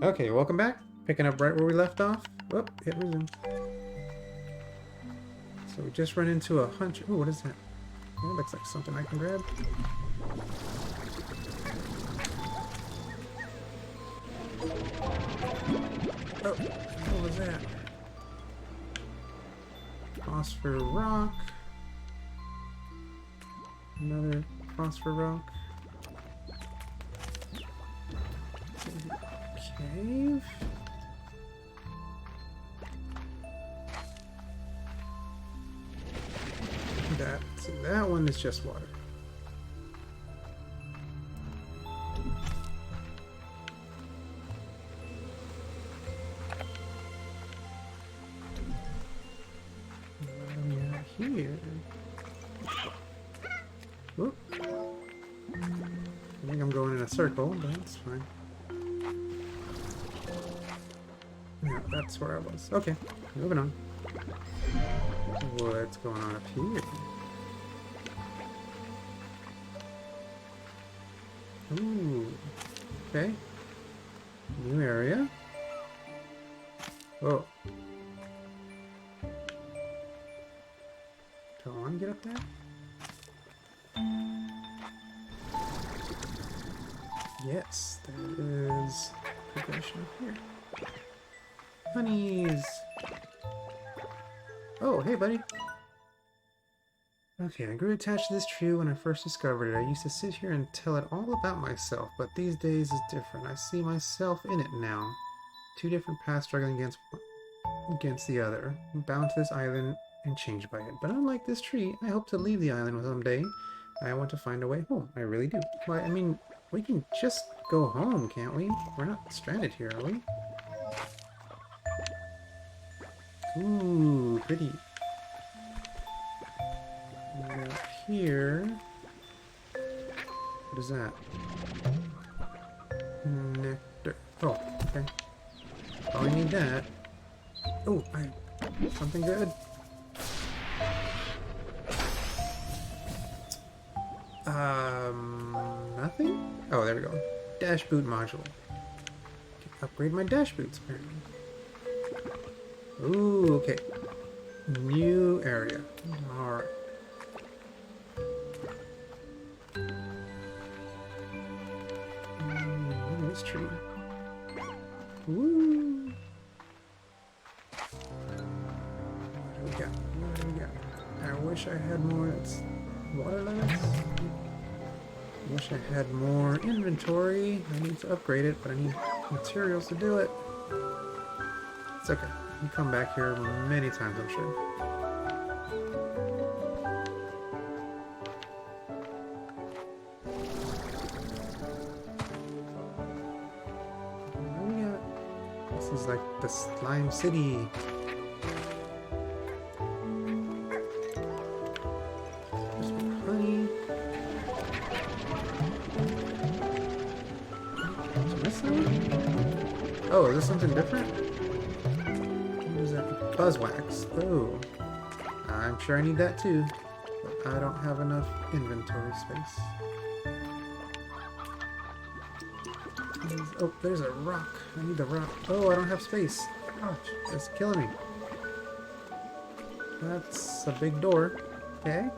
Okay, welcome back. Picking up right where we left off. Whoop, hit resume. So we just run into a hunch. Ooh, what is that? That looks like something I can grab. Oh, what was that? Phosphor rock. Another phosphor rock. Cave. That one is just water. Yeah, here. Whoop. I think I'm going in a circle, but that's fine. Yeah, that's where I was. Okay, moving on. What's going on up here? Ooh. Okay. New area. Oh. Come on, get up there. Yes, there is progression up here. Honeys! Oh, hey, buddy. Okay, I grew attached to this tree when I first discovered it. I used to sit here and tell it all about myself, but these days is different. I see myself in it now. Two different paths struggling against the other. I'm bound to this island and changed by it. But unlike this tree, I hope to leave the island someday. I want to find a way home. I really do. Well, I mean, we can just go home, can't we? We're not stranded here, are we? Ooh, pretty. And up here... What is that? Nectar. Oh, okay. Probably need that. Oh, something good. Nothing? Oh, there we go. Dash boot module. Can upgrade my dash boots, apparently. Ooh, okay. New area. Alright. This tree. Woo! What do we got? What do we got? I wish I had more. It's water limits. I wish I had more inventory. I need to upgrade it, but I need materials to do it. It's okay. You come back here many times, I'm sure. What do we got? This is like the Slime City. Oh, is this something different? What is that? Buzzwax. Oh. I'm sure I need that too. But I don't have enough inventory space. Oh, there's a rock. I need the rock. Oh, I don't have space. Ouch. That's killing me. That's a big door. Okay.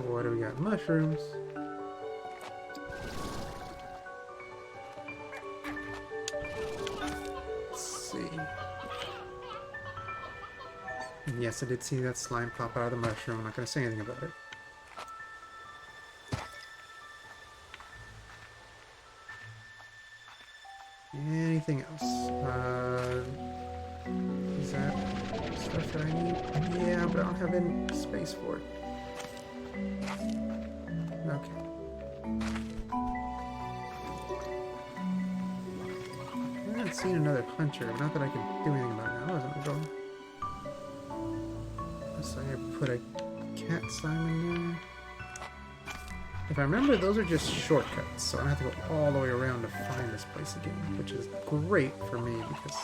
What do we got? Mushrooms. Let's see. And yes, I did see that slime pop out of the mushroom. I'm not going to say anything about it. Anything else? Is that stuff that I need? Yeah, but I don't have any space for it. Okay. I haven't seen another hunter. Not that I can do anything about it now. I wasn't going. So I put a cat slime in there. If I remember, those are just shortcuts, so I don't have to go all the way around to find this place again, which is great for me because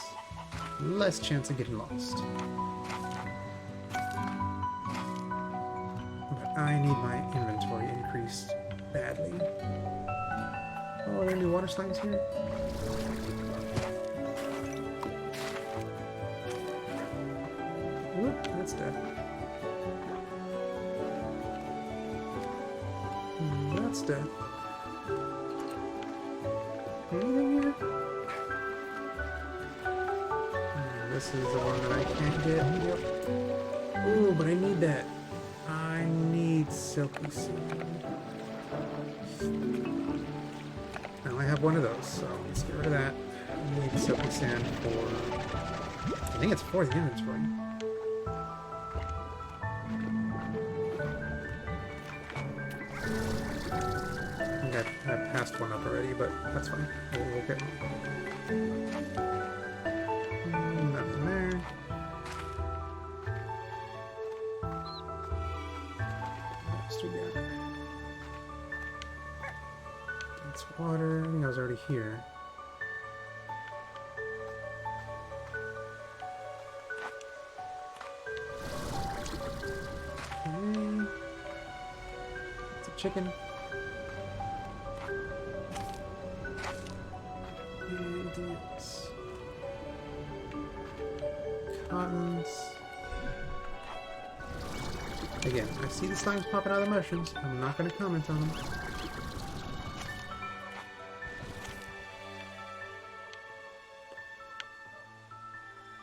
less chance of getting lost. I need my inventory increased badly. Oh, are there any water slimes here? Whoop, that's dead. That's dead. Anything here? This is the one that I can't get. Yep. Ooh, but I need that. I need silky sand. Now I have one of those, so let's get rid of that. I need silky sand for... I think it's for the inventory. I think I passed one up already, but that's fine. We'll get one. Nothing there. What else do we got? That's water. I think I was already here. Okay. It's a chicken. Anything else? Cottons. Again, I see the slimes popping out of the mushrooms. I'm not going to comment on them.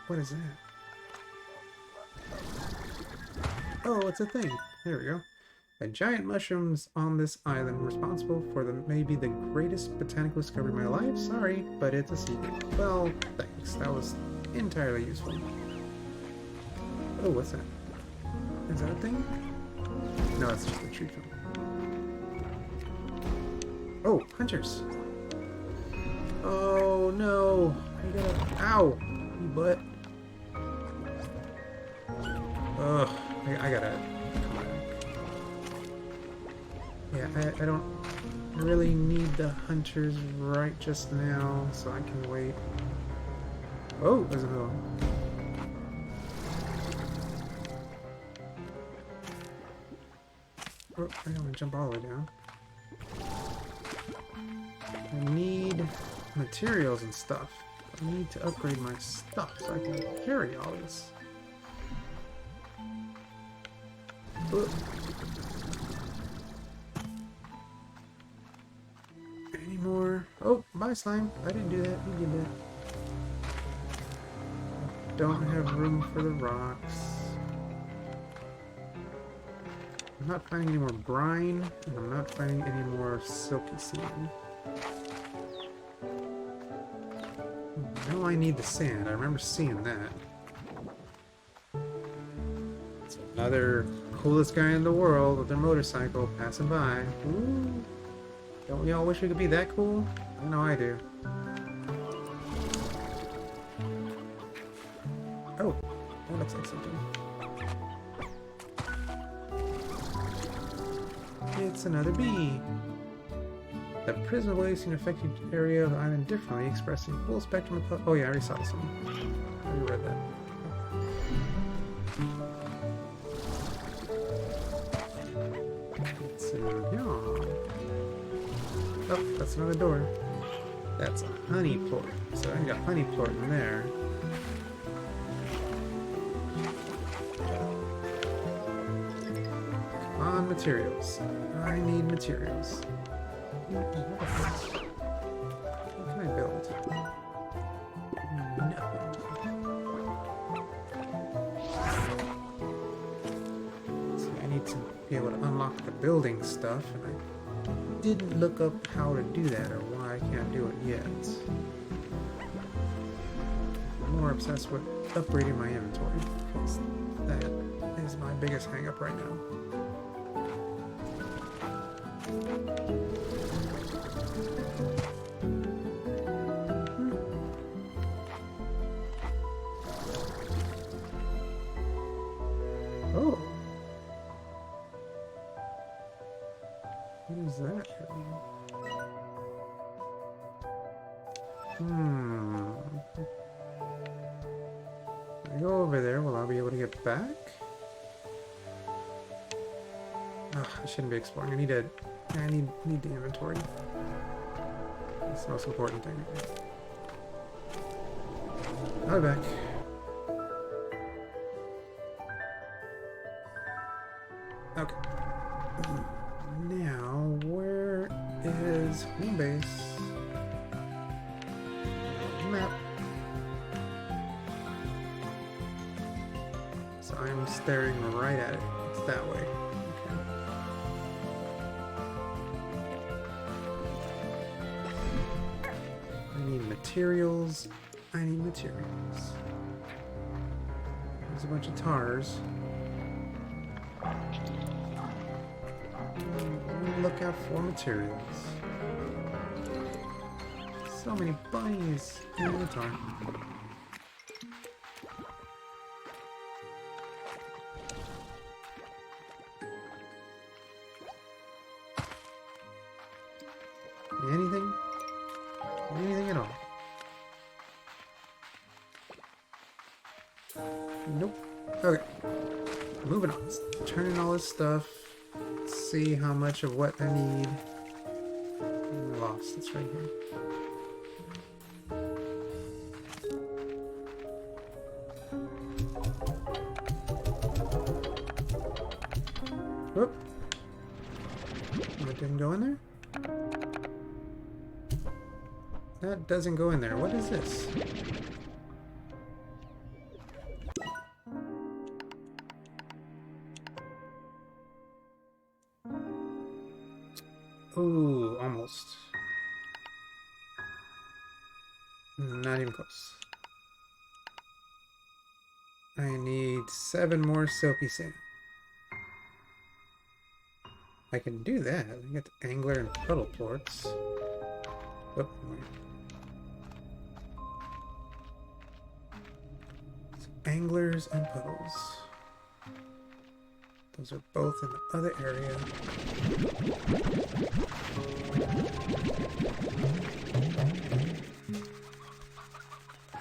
What is that? Oh, it's a thing. There we go. A giant mushrooms on this island responsible for maybe the greatest botanical discovery of my life. Sorry, but it's a secret. Well, thanks. That was entirely useful. Oh, what's that? Is that a thing? No, it's just a tree trunk. Oh, hunters! Oh no! You gotta... Ow! You butt. Ugh, I gotta come back. Yeah, I don't really need the hunters right just now, so I can wait. Oh, there's another one. Oh, I don't want to jump all the way down. I need materials and stuff. I need to upgrade my stuff so I can carry all this. Oh. Any more? Oh, bye slime. I didn't do that. You did that. Don't have room for the rocks. I'm not finding any more brine, and I'm not finding any more silky sand. Now I need the sand. I remember seeing that. It's another coolest guy in the world with their motorcycle passing by. Ooh. Don't we all wish we could be that cool? I know I do. Oh, that looks like something. It's another bee. The prism waves can affect each area of the island differently, expressing full spectrum of... Oh yeah, I already saw this one. I already read that. It's oh, that's another door. That's a honey plort. So I got honey plort in there. Come on, materials. I need materials. What can I build? Nothing. See, I need to be able to unlock the building stuff, and I didn't look up how to do that or why I can't do it yet. I'm more obsessed with upgrading my inventory, because that is my biggest hang-up right now. Oh. What is that? If I go over there, will I be able to get back? Ugh, I shouldn't be exploring. I need the inventory. That's the most important thing. I'll be back. Okay. Now, where is home base? Map. So I'm staring right at it. It's that way. Okay. I need materials. I need materials. There's a bunch of tars. Look out for materials. So many bunnies in the tar. Anything? Anything at all? Nope. Okay. Moving on. Let's turn in all this stuff. Let's see how much of what I need. I'm lost. It's right here. Whoop. That didn't go in there? That doesn't go in there. What is this? Ooh, almost. Not even close. I need 7 more silky sand. I can do that. I got the angler and puddle plorts. Whoop. Anglers and puddles. Those are both in the other area.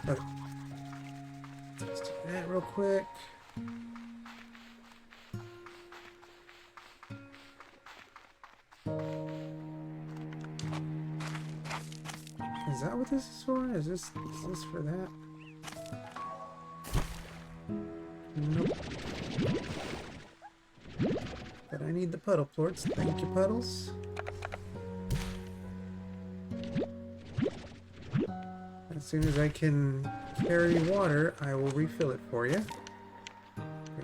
Okay. Let's do that real quick. Is that what this is for? Is this for that? Nope. But I need the puddle plorts. Thank you, puddles. As soon as I can carry water, I will refill it for you.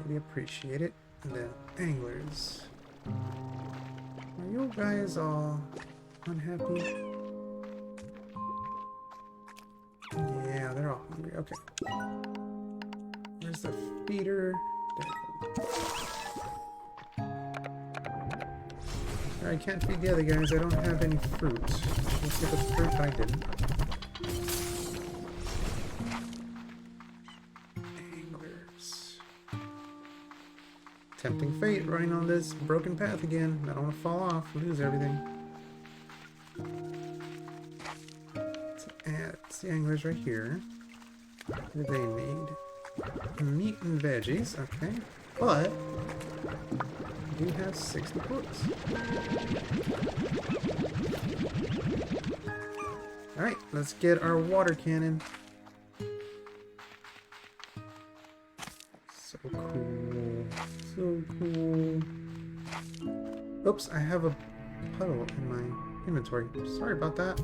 Really appreciate it. And then anglers. Are you guys all unhappy? Yeah, they're all hungry. Okay. Where's the feeder? I can't feed the other guys. I don't have any fruit. Let's get the fruit I didn't. Anglers. Tempting fate running on this broken path again. I don't want to fall off, lose everything. It's the anglers right here. What do they need? Meat and veggies, okay. But we have 60 quartz. Alright, let's get our water cannon. So cool. So cool. Oops, I have a puddle in my inventory. Sorry about that.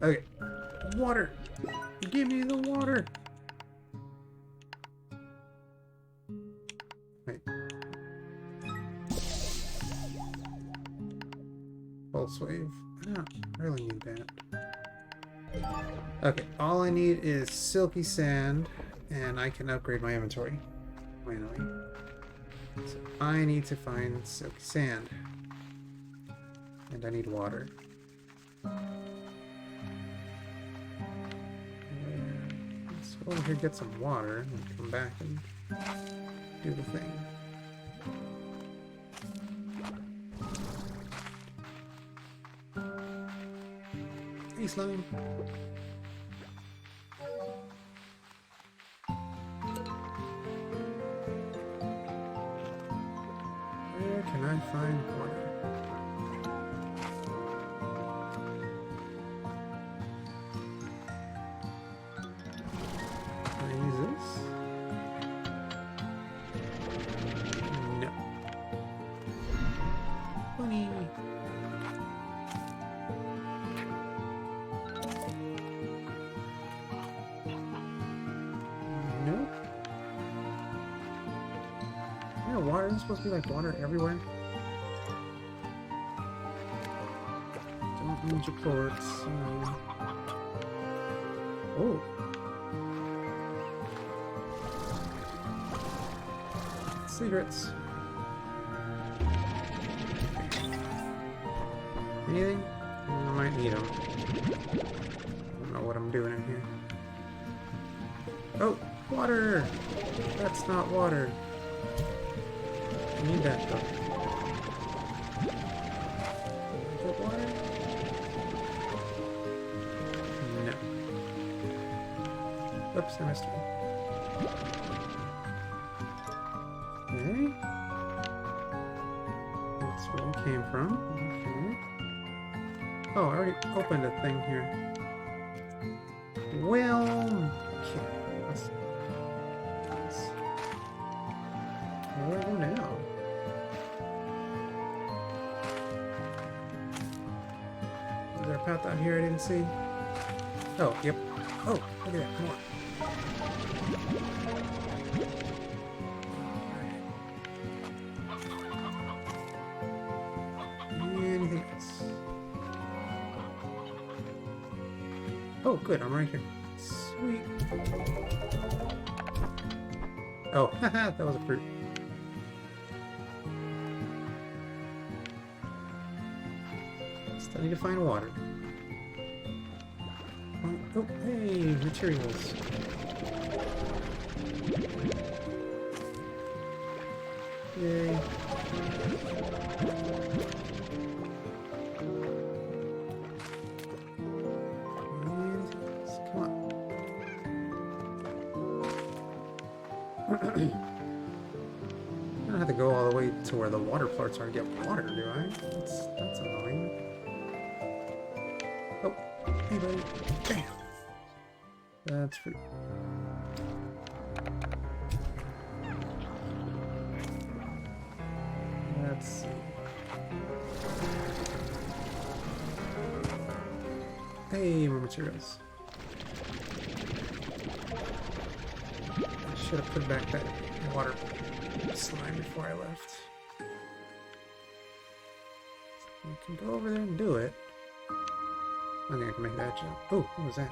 Okay. Water! Give me the water! Wait. Pulse wave. I don't really need that. Okay, all I need is silky sand, and I can upgrade my inventory. Finally. So I need to find silky sand. And I need water. Let's go over here, get some water, and come back and do the thing. Hey, slime. find water. Can I use this? No. Bunny. Nope. Yeah, water isn't supposed to be like water everywhere. Don't need your chlorics. Oh. Cigarettes. Anything? I might need them. I don't know what I'm doing in here. Oh, water! That's not water. I need that though. Is it water? No. Oops, I missed one. Okay. That's where we came from. Okay. Oh, I already opened a thing here. Well, okay. Where do I go now? Is there a path out here I didn't see? Oh, yep. Oh, look at that. Come on. Anything else? Oh, good. I'm right here. Sweet. Oh, haha, that was a fruit. Still need to find water. Oh, hey, materials. Yay. Come on. I don't have to go all the way to where the water parts are to get water, do I? That's annoying. Oh, hey buddy. Bam! That's fruit. Let's see. Hey, more materials. I should have put back that water slime before I left. I can go over there and do it. I think I can make that jump. Oh, what was that?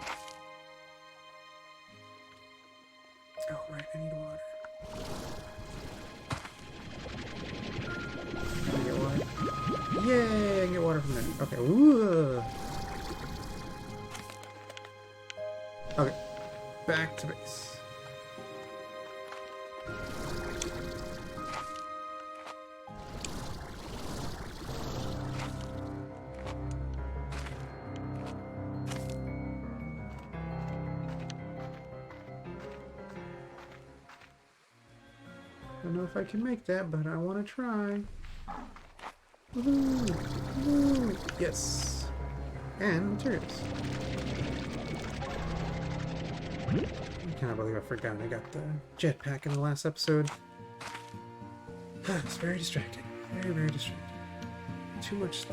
Oh, right, I need water. Can I get water? Yay, I can get water from there. Okay, ooh. Okay, back to base. I don't know if I can make that, but I want to try. Woohoo! Woohoo! Yes! And materials. I cannot believe I forgot I got the jetpack in the last episode. It's very distracting. Very, very distracting. Too much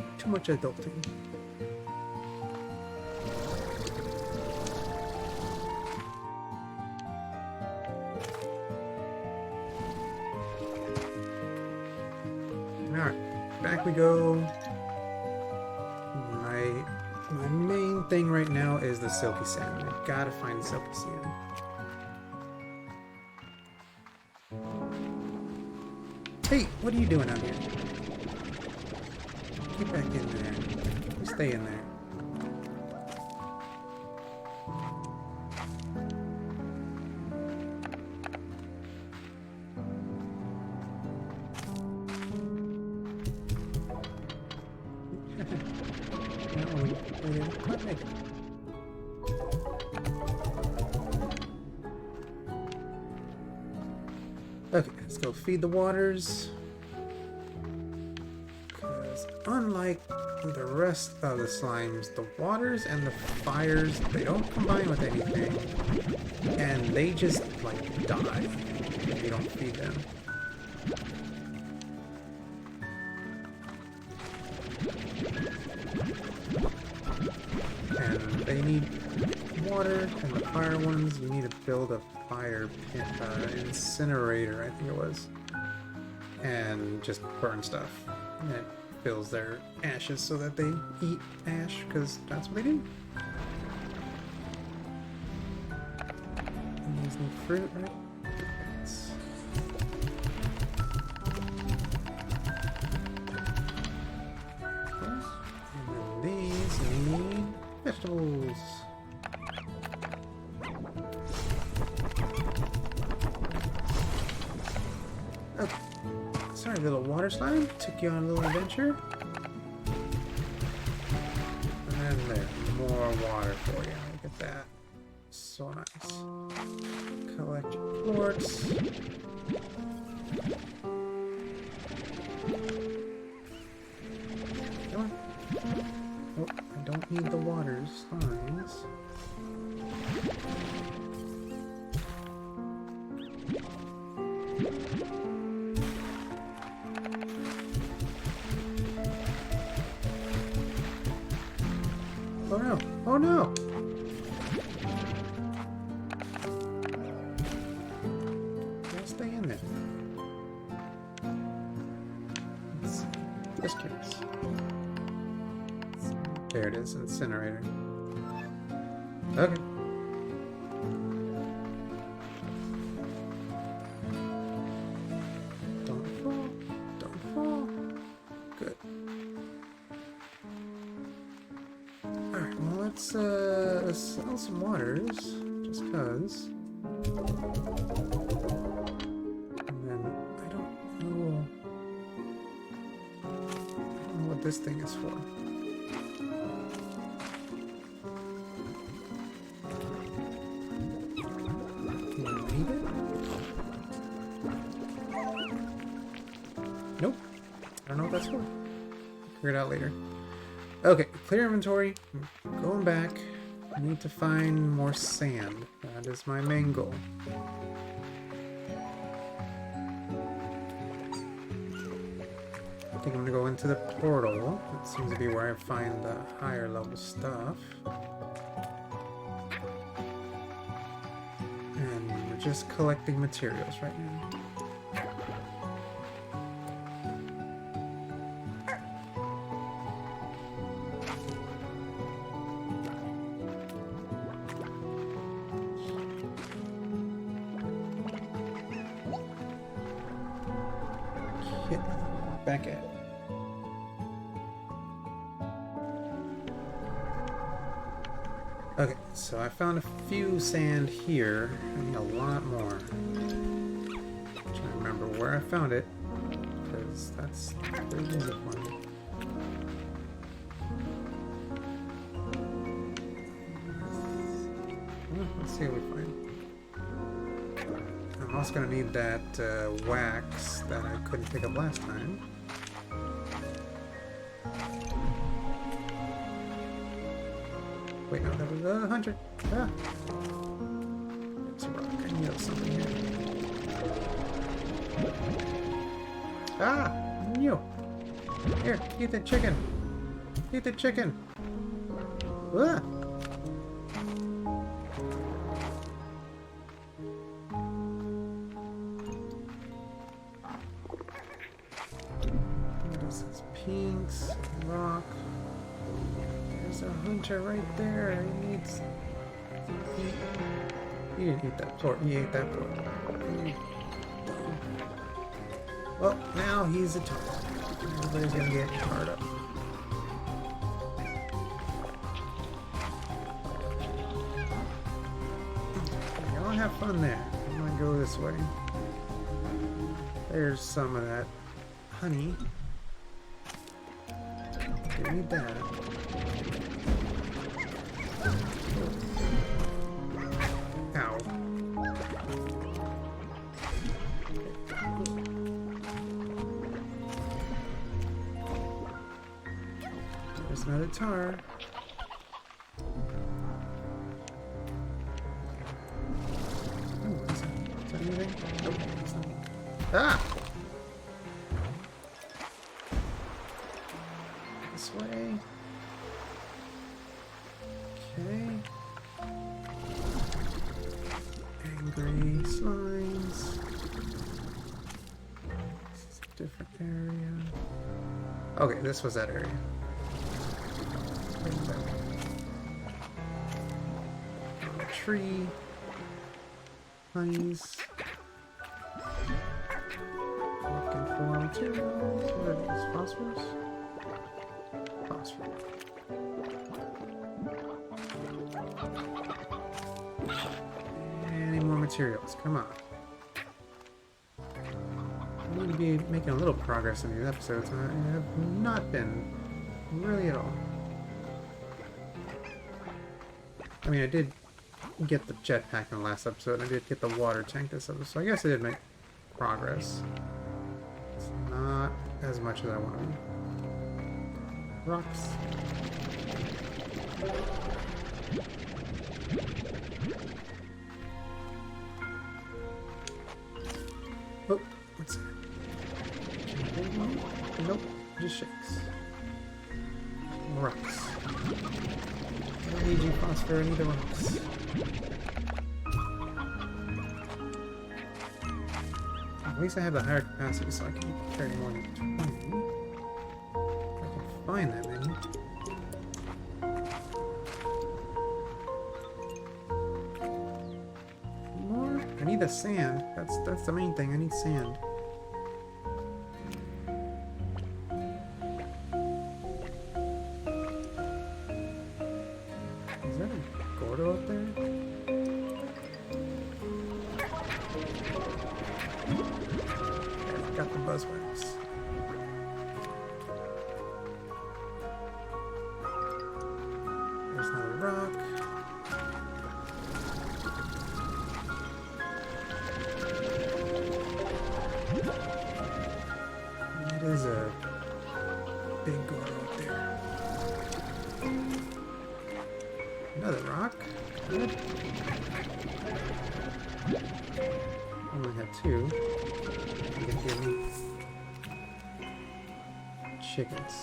adulting. Alright, back we go. My main thing right now is the silky sand. I've gotta find the silky sand. Hey, what are you doing out here? Get back in there. You stay in there. Okay, let's go feed the waters. unlike the rest of the slimes, the waters and the fires, they don't combine with anything, and they just, like, die if you don't feed them. And they need water, and the fire ones, you need to build a fire incinerator, I think it was, and just burn stuff. And it fills their ashes so that they eat ash, because that's what they do. And these need fruit, right? And then these need vegetables. Okay. Sorry, little water slime. Took you on a little adventure. And there, more water for you. Look at that. So nice. Collect your quartz. Come on. Oh, I don't need the water slimes. Oh no! Oh no! Gotta stay in there. Let's see. Just curious. There it is, incinerator. Okay. Don't fall. Don't fall. Good. Alright, well let's sell some waters, just cause. And then I don't know what this thing is for. Need it? Nope. I don't know what that's for. Figure it out later. Okay, clear inventory. Going back. I need to find more sand. That is my main goal. I think I'm gonna go into the portal. That seems to be where I find the higher level stuff. And we're just collecting materials right now. Back at it. Okay, so I found a few sand here. I need a lot more. I'm trying to remember where I found it, because that's very easy for me. Well, let's see what we find. I'm also going to need that wax that I couldn't pick up last time. Wait, no, that was 100. Ah! It's a rock. I need something here. Ah! You! Here, eat the chicken! Eat the chicken! Ah! What is this? Pinks, rock. There's a hunter right there. He needs. He didn't eat that pork. He ate that pork. Well, now he's a target. Everybody's gonna get tarred up. Y'all have fun there. I'm gonna go this way. There's some of that honey. Didn't need that. Ow. Another tar. Oh, what is that? Is that anything? Nope, it's not. Ah! This way. Okay. Angry slimes. This is a different area. Okay, this was that area. Tree. Honeys. Looking for materials. What are these? Phosphorus? Phosphorus. Any more materials? Come on. I need to be making a little progress in these episodes. I have not been really at all. I mean, I did get the jetpack in the last episode, and I did get the water tank this episode, so I guess I did make progress. It's not as much as I want to be. Rocks. Oh, what's that? Nope, just shakes. Rocks. I need you, phosphor, I need the rocks. At least I have the higher capacity, so I can carry more than 20. If I can find that many. More? I need the sand. That's the main thing. I need sand. Is that a Gordo up there? Got the buzzwords. There's another rock. That is a big Gordo up there. Another rock. Good. Only had two. You can hear me. Chickens.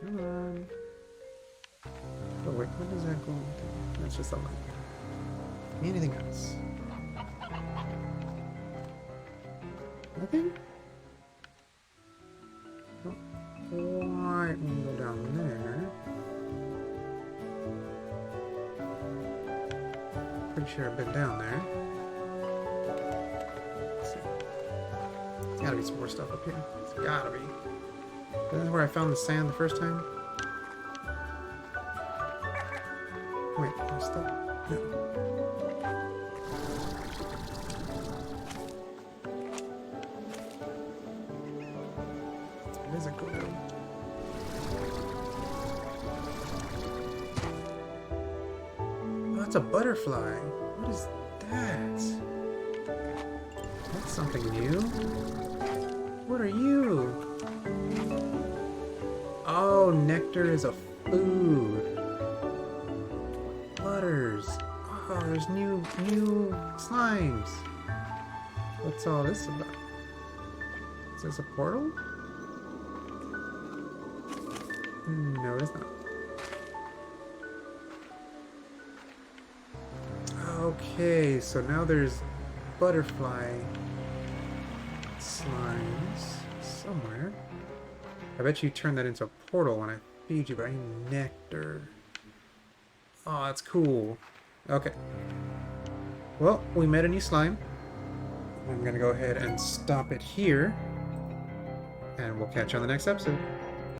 Come on. Oh wait, what does that go into? That's just a light. Anything else? Nothing? Oh, why we can go down there? Pretty sure I've been down there. Let's see. There's gotta be some more stuff up here. There's gotta be. Isn't this where I found the sand the first time? Wait, there's stuff? No. It is a Gordo. Oh, it's a butterfly. What is that? That's something new. What are you? Oh, nectar is a food. Butters. Oh, there's new slimes. What's all this about? Is this a portal? No, it's not. Okay, so now there's butterfly slimes somewhere. I bet you turn that into a portal when I feed you, but I need nectar. Oh, that's cool. Okay. Well, we met a new slime. I'm gonna go ahead and stop it here. And we'll catch you on the next episode.